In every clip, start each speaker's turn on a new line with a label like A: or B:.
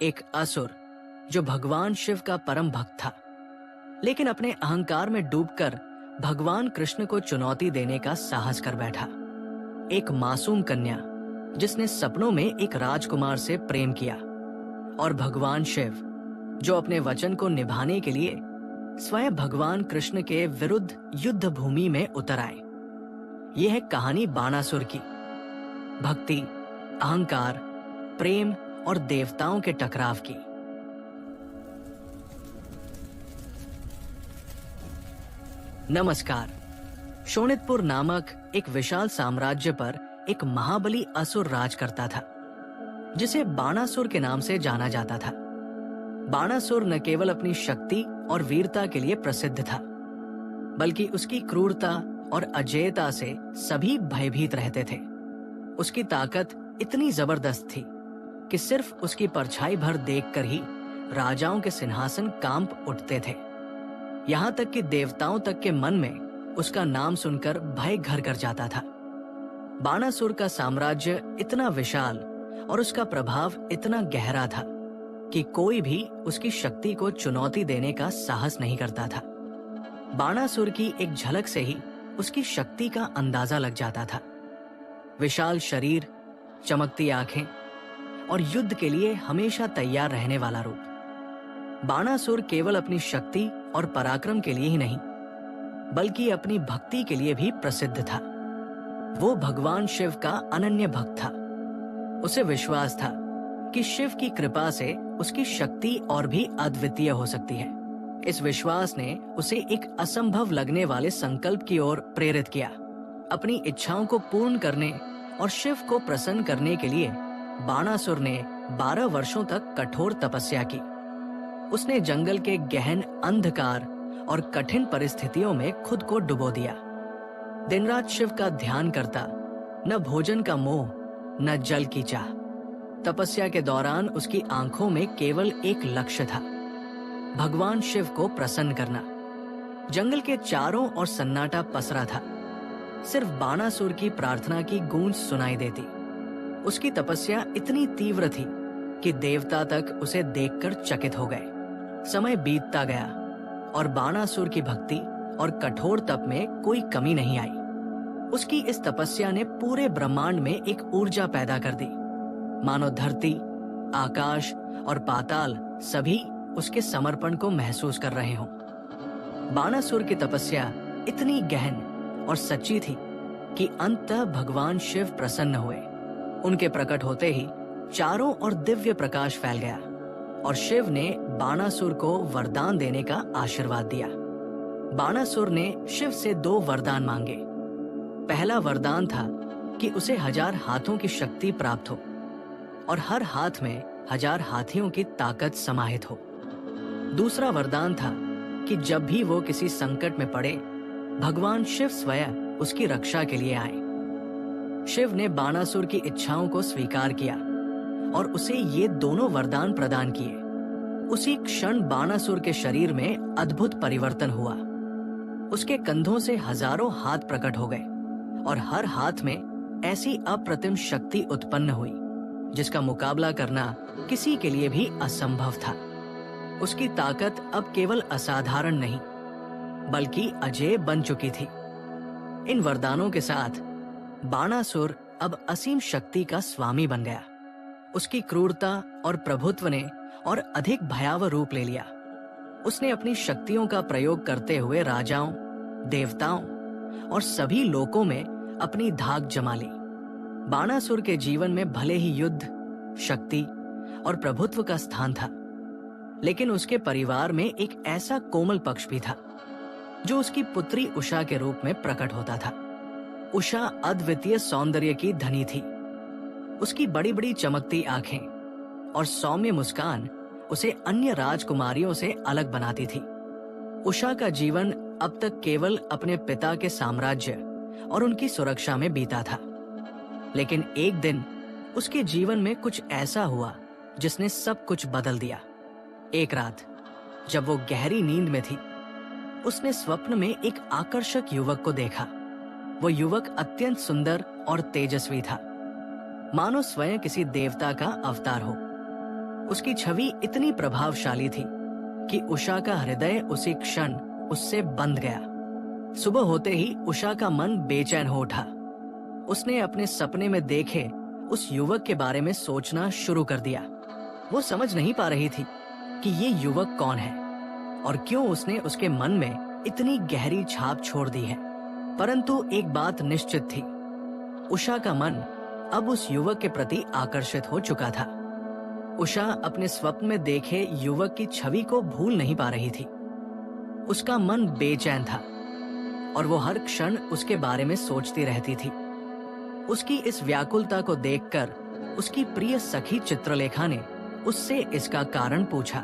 A: एक असुर जो भगवान शिव का परम भक्त था, लेकिन अपने अहंकार में डूबकर भगवान कृष्ण को चुनौती देने का साहस कर बैठा। एक मासूम कन्या जिसने सपनों में एक राजकुमार से प्रेम किया, और भगवान शिव जो अपने वचन को निभाने के लिए स्वयं भगवान कृष्ण के विरुद्ध युद्ध भूमि में उतर आए। यह है कहानी बाणासुर की। भक्ति, अहंकार, प्रेम और देवताओं के टकराव की। नमस्कार। शोणितपुर नामक एक विशाल साम्राज्य पर एक महाबली असुर राज करता था, जिसे बाणासुर के नाम से जाना जाता था। बाणासुर न केवल अपनी शक्ति और वीरता के लिए प्रसिद्ध था, बल्कि उसकी क्रूरता और अजेयता से सभी भयभीत रहते थे। उसकी ताकत इतनी जबरदस्त थी कि सिर्फ उसकी परछाई भर देखकर ही राजाओं के सिंहासन कांप उठते थे। यहाँ तक कि देवताओं तक के मन में उसका नाम सुनकर भय घर कर जाता था। बाणासुर का साम्राज्य इतना विशाल और उसका प्रभाव इतना गहरा था कि कोई भी उसकी शक्ति को चुनौती देने का साहस नहीं करता था। बाणासुर की एक झलक से ही उसकी शक्ति का अंदाजा लग जाता था। विशाल शरीर, चमकती आंखें और युद्ध के लिए हमेशा तैयार रहने वाला रूप। बाणासुर केवल अपनी शक्ति और पराक्रम के लिए ही नहीं, बल्कि अपनी भक्ति के लिए भी प्रसिद्ध था। वो भगवान शिव का अनन्य भक्त था। उसे विश्वास था कि शिव की कृपा से उसकी शक्ति और भी अद्वितीय हो सकती है। इस विश्वास ने उसे एक असंभव लगने वाले संकल्प की ओर प्रेरित किया। अपनी इच्छाओं को पूर्ण करने और शिव को प्रसन्न करने के लिए बाणासुर ने 12 वर्षों तक कठोर तपस्या की। उसने जंगल के गहन अंधकार और कठिन परिस्थितियों में खुद को डुबो दिया। दिन रात शिव का ध्यान करता, न भोजन का मोह, न जल की चाह। तपस्या के दौरान उसकी आंखों में केवल एक लक्ष्य था, भगवान शिव को प्रसन्न करना। जंगल के चारों ओर सन्नाटा पसरा था। सिर्फ बाणासुर की प्रार्थना की गूंज सुनाई देती। उसकी तपस्या इतनी तीव्र थी कि देवता तक उसे देखकर चकित हो गए। समय बीतता गया और बाणासुर की भक्ति और कठोर तप में कोई कमी नहीं आई। उसकी इस तपस्या ने पूरे ब्रह्मांड में एक ऊर्जा पैदा कर दी, मानो धरती, आकाश और पाताल सभी उसके समर्पण को महसूस कर रहे हों। बाणासुर की तपस्या इतनी गहन और सच्ची थी कि अंततः भगवान शिव प्रसन्न हुए। उनके प्रकट होते ही चारों ओर दिव्य प्रकाश फैल गया और शिव ने बाणासुर को वरदान देने का आशीर्वाद दिया। बाणासुर ने शिव से 2 वरदान मांगे। पहला वरदान था कि उसे 1000 हाथों की शक्ति प्राप्त हो और हर हाथ में 1000 हाथियों की ताकत समाहित हो। दूसरा वरदान था कि जब भी वो किसी संकट में पड़े, भगवान शिव स्वयं उसकी रक्षा के लिए आए। शिव ने बाणासुर की इच्छाओं को स्वीकार किया और उसे ये दोनों वरदान प्रदान किए। उसी क्षण बाणासुर के शरीर में अद्भुत परिवर्तन हुआ। उसके कंधों से हजारों हाथ प्रकट हो गए और हर हाथ में ऐसी अप्रतिम शक्ति उत्पन्न हुई जिसका मुकाबला करना किसी के लिए भी असंभव था। उसकी ताकत अब केवल असाधारण नहीं, बल्कि अजेय बन चुकी थी। इन वरदानों के साथ बाणासुर अब असीम शक्ति का स्वामी बन गया। उसकी क्रूरता और प्रभुत्व ने और अधिक भयावह रूप ले लिया। उसने अपनी शक्तियों का प्रयोग करते हुए राजाओं, देवताओं और सभी लोकों में अपनी धाक जमा ली। बाणासुर के जीवन में भले ही युद्ध, शक्ति और प्रभुत्व का स्थान था, लेकिन उसके परिवार में एक ऐसा कोमल पक्ष भी था जो उसकी पुत्री उषा के रूप में प्रकट होता था। उषा अद्वितीय सौंदर्य की धनी थी। उसकी बड़ी बड़ी चमकती आंखें और सौम्य मुस्कान उसे अन्य राजकुमारियों से अलग बनाती थी। उषा का जीवन अब तक केवल अपने पिता के साम्राज्य और उनकी सुरक्षा में बीता था, लेकिन एक दिन उसके जीवन में कुछ ऐसा हुआ जिसने सब कुछ बदल दिया। एक रात जब वो गहरी नींद में थी, उसने स्वप्न में एक आकर्षक युवक को देखा। वो युवक अत्यंत सुंदर और तेजस्वी था, मानो स्वयं किसी देवता का अवतार हो। उसकी छवि इतनी प्रभावशाली थी कि उषा का हृदय उसी क्षण उससे बंध गया। सुबह होते ही उषा का मन बेचैन हो उठा। उसने अपने सपने में देखे उस युवक के बारे में सोचना शुरू कर दिया। वो समझ नहीं पा रही थी कि ये युवक कौन है और क्यों उसने उसके मन में इतनी गहरी छाप छोड़ दी है। परंतु एक बात निश्चित थी, उषा का मन अब उस युवक के प्रति आकर्षित हो चुका था। उषा अपने स्वप्न में देखे युवक की छवि को भूल नहीं पा रही थी। उसका मन बेचैन था और वो हर क्षण उसके बारे में सोचती रहती थी। उसकी इस व्याकुलता को देखकर उसकी प्रिय सखी चित्रलेखा ने उससे इसका कारण पूछा।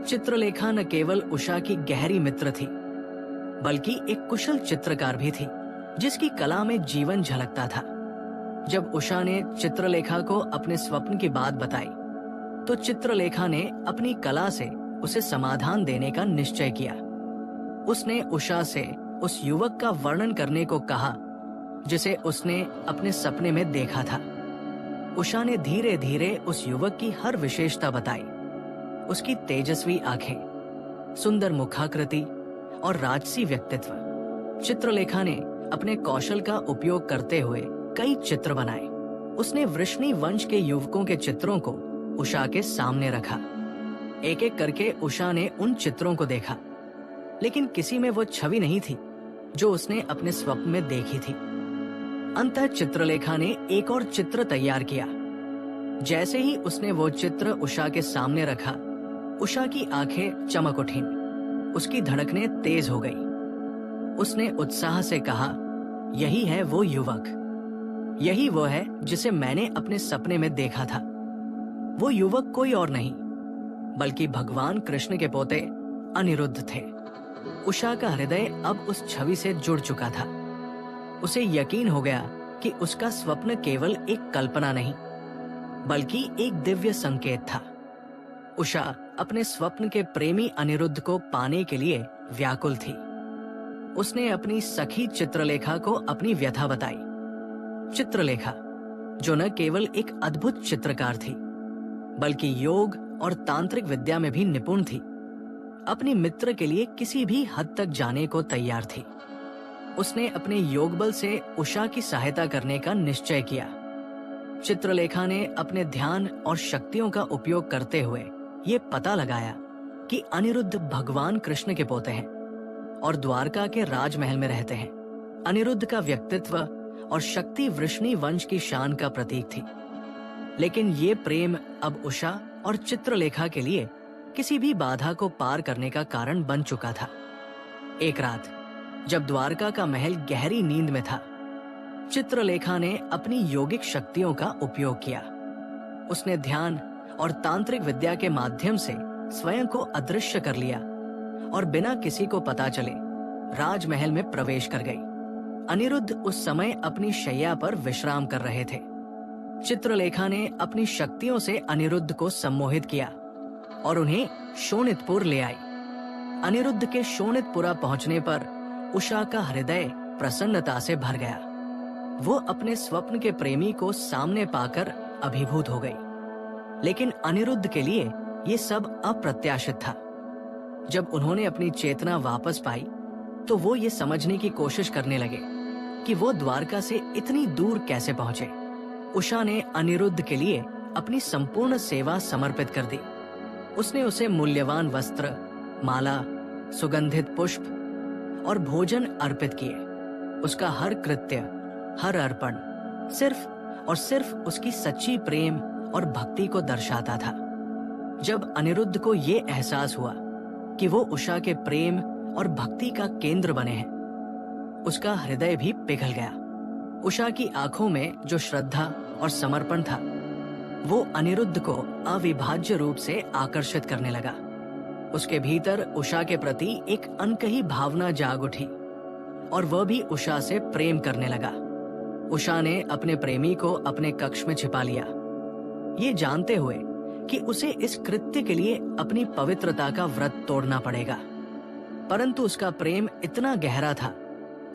A: चित्रलेखा न केवल उषा की गहरी मित्र थी, बल्कि एक कुशल चित्रकार भी थी, जिसकी कला में जीवन झलकता था। जब उषा ने चित्रलेखा को अपने स्वप्न की बात बताई, तो चित्रलेखा ने अपनी कला से उसे समाधान देने का निश्चय किया। उसने उषा से उस युवक का वर्णन करने को कहा जिसे उसने अपने सपने में देखा था। उषा ने धीरे धीरे उस युवक की हर विशेषता बताई। उसकी तेजस्वी आंखें, सुंदर मुखाकृति और राजसी व्यक्तित्व। चित्रलेखा ने अपने कौशल का उपयोग करते हुए कई चित्र बनाए। उसने वृष्णि वंश के युवकों के चित्रों को उषा के सामने रखा। एक एक करके उषा ने उन चित्रों को देखा, लेकिन किसी में वो छवि नहीं थी जो उसने अपने स्वप्न में देखी थी। अंततः चित्रलेखा ने एक और चित्र तैयार किया। जैसे ही उसने वो चित्र उषा के सामने रखा, उषा की आंखें चमक उठीं। उसकी धड़कनें तेज हो गई। उसने उत्साह से कहा, यही है वो युवक, यही वो है जिसे मैंने अपने सपने में देखा था। वो युवक कोई और नहीं बल्कि भगवान कृष्ण के पोते अनिरुद्ध थे। उषा का हृदय अब उस छवि से जुड़ चुका था। उसे यकीन हो गया कि उसका स्वप्न केवल एक कल्पना नहीं, बल्कि एक दिव्य संकेत था। उषा अपने स्वप्न के प्रेमी अनिरुद्ध को पाने के लिए व्याकुल थी। उसने अपनी सखी चित्रलेखा को अपनी व्यथा बताई। चित्रलेखा, जो न केवल एक अद्भुत चित्रकार थी, बल्कि योग और तांत्रिक विद्या में भी निपुण थी, अपनी मित्र के लिए किसी भी हद तक जाने को तैयार थी। उसने अपने योग बल से उषा की सहायता करने का निश्चय किया। चित्रलेखा ने अपने ध्यान और शक्तियों का उपयोग करते हुए ये पता लगाया कि अनिरुद्ध भगवान कृष्ण के पोते हैं और द्वारका के राजमहल में रहते हैं। अनिरुद्ध का व्यक्तित्व और शक्ति वृष्णि वंश की शान का प्रतीक थी। लेकिन ये प्रेम अब उषा और चित्रलेखा के लिए किसी भी बाधा को पार करने का कारण बन चुका था। एक रात जब द्वारका का महल गहरी नींद में था, चित्रलेखा ने अपनी योगिक शक्तियों का उपयोग किया। उसने ध्यान और तांत्रिक विद्या के माध्यम से स्वयं को अदृश्य कर लिया और बिना किसी को पता चले राजमहल में प्रवेश कर गई। अनिरुद्ध उस समय अपनी शैया पर विश्राम कर रहे थे। चित्रलेखा ने अपनी शक्तियों से अनिरुद्ध को सम्मोहित किया और उन्हें शोणितपुर ले आई। अनिरुद्ध के शोणितपुरा पहुंचने पर उषा का हृदय प्रसन्नता से भर गया। वो अपने स्वप्न के प्रेमी को सामने पाकर अभिभूत हो गई। लेकिन अनिरुद्ध के लिए ये सब अप्रत्याशित था। जब उन्होंने अपनी चेतना वापस पाई, तो वो ये समझने की कोशिश करने लगे कि वो द्वारका से इतनी दूर कैसे पहुंचे। उषा ने अनिरुद्ध के लिए अपनी संपूर्ण सेवा समर्पित कर दी। उसने उसे मूल्यवान वस्त्र, माला, सुगंधित पुष्प और भोजन अर्पित किए। उसका हर कृत्य, हर अर्पण सिर्फ और सिर्फ उसकी सच्ची प्रेम और भक्ति को दर्शाता था। जब अनिरुद्ध को ये एहसास हुआ कि वो उषा के प्रेम और भक्ति का केंद्र बने हैं, उसका हृदय भी पिघल गया। उषा की आंखों में जो श्रद्धा और समर्पण था, वो अनिरुद्ध को अविभाज्य रूप से आकर्षित करने लगा। उसके भीतर उषा के प्रति एक अनकही भावना जाग उठी और वह भी उषा से प्रेम करने लगा। उषा ने अपने प्रेमी को अपने कक्ष में छिपा लिया, ये जानते हुए कि उसे इस कृत्य के लिए अपनी पवित्रता का व्रत तोड़ना पड़ेगा। परंतु उसका प्रेम इतना गहरा था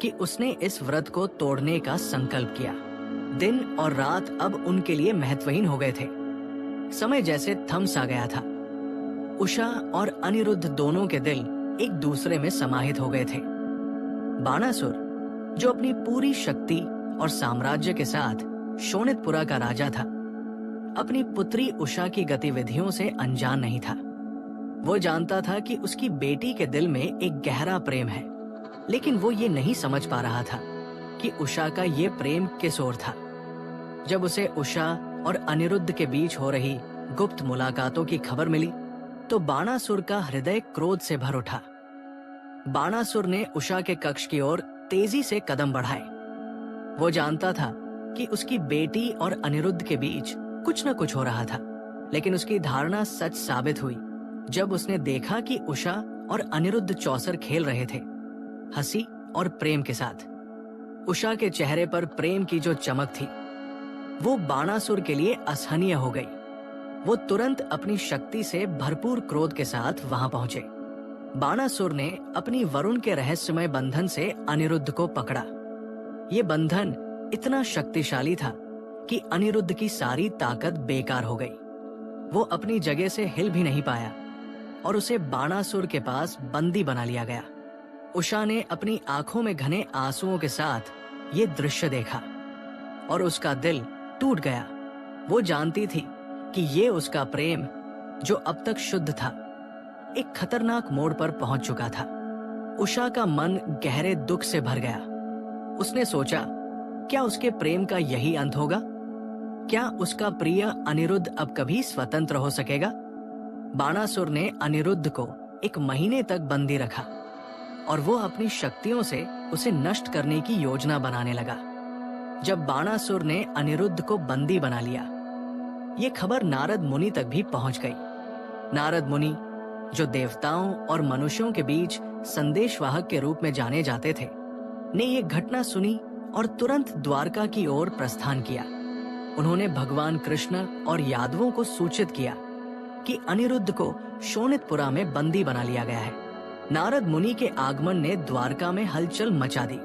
A: कि उसने इस व्रत को तोड़ने का संकल्प किया। दिन और रात अब उनके लिए महत्वहीन हो गए थे। समय जैसे थम सा गया था। उषा और अनिरुद्ध दोनों के दिल एक दूसरे में समाहित हो गए थे। बाणासुर, जो अपनी पूरी शक्ति और साम्राज्य के साथ शोणितपुरा का राजा था, अपनी पुत्री उषा की गतिविधियों से अनजान नहीं था। वो जानता था कि उसकी बेटी के दिल में एक गहरा प्रेम है, लेकिन वो ये नहीं समझ पा रहा था कि उषा का ये प्रेम किस ओर था। जब उसे उषा और अनिरुद्ध के बीच हो रही गुप्त मुलाकातों की खबर मिली, तो बाणासुर का हृदय क्रोध से भर उठा। बाणासुर ने उषा के कक्ष की ओर तेजी से कदम बढ़ाए। वो जानता था कि उसकी बेटी और अनिरुद्ध के बीच कुछ न कुछ हो रहा था, लेकिन उसकी धारणा सच साबित हुई जब उसने देखा कि उषा और अनिरुद्ध चौसर खेल रहे थे, हंसी और प्रेम के साथ। उषा के चेहरे पर प्रेम की जो चमक थी, वो बाणासुर के लिए असहनीय हो गई। वो तुरंत अपनी शक्ति से भरपूर क्रोध के साथ वहां पहुंचे। बाणासुर ने अपनी वरुण के रहस्यमय बंधन से अनिरुद्ध को पकड़ा। ये बंधन इतना शक्तिशाली था कि अनिरुद्ध की सारी ताकत बेकार हो गई। वो अपनी जगह से हिल भी नहीं पाया और उसे बाणासुर के पास बंदी बना लिया गया। उषा ने अपनी आंखों में घने आंसुओं के साथ ये दृश्य देखा और उसका दिल टूट गया। वो जानती थी कि ये उसका प्रेम, जो अब तक शुद्ध था, एक खतरनाक मोड़ पर पहुंच चुका था। उषा का मन गहरे दुख से भर गया। उसने सोचा, क्या उसके प्रेम का यही अंत होगा? क्या उसका प्रिय अनिरुद्ध अब कभी स्वतंत्र हो सकेगा? बाणासुर ने अनिरुद्ध को 1 महीने तक बंदी रखा और वो अपनी शक्तियों से उसे नष्ट करने की योजना बनाने लगा। जब बाणासुर ने अनिरुद्ध को बंदी बना लिया, ये खबर नारद मुनि तक भी पहुंच गई। नारद मुनि, जो देवताओं और मनुष्यों के बीच संदेशवाहक के रूप में जाने जाते थे, ने ये घटना सुनी और तुरंत द्वारका की ओर प्रस्थान किया। उन्होंने भगवान कृष्ण और यादवों को सूचित किया कि अनिरुद्ध को शोणितपुरा में बंदी बना लिया गया है। नारद मुनि के आगमन ने द्वारका में हलचल मचा दी।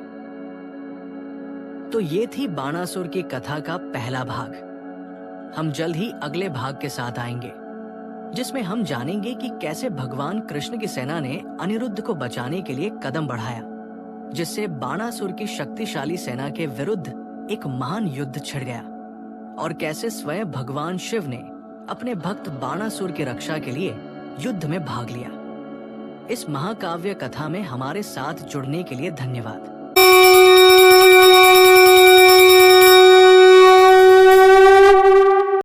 A: तो ये थी बाणासुर की कथा का पहला भाग। हम जल्द ही अगले भाग के साथ आएंगे, जिसमें हम जानेंगे कि कैसे भगवान कृष्ण की सेना ने अनिरुद्ध को बचाने के लिए कदम बढ़ाया, जिससे बाणासुर की शक्तिशाली सेना के विरुद्ध एक महान युद्ध छिड़ गया, और कैसे स्वयं भगवान शिव ने अपने भक्त बाणासुर की रक्षा के लिए युद्ध में भाग लिया। इस महाकाव्य कथा में हमारे साथ जुड़ने के लिए धन्यवाद।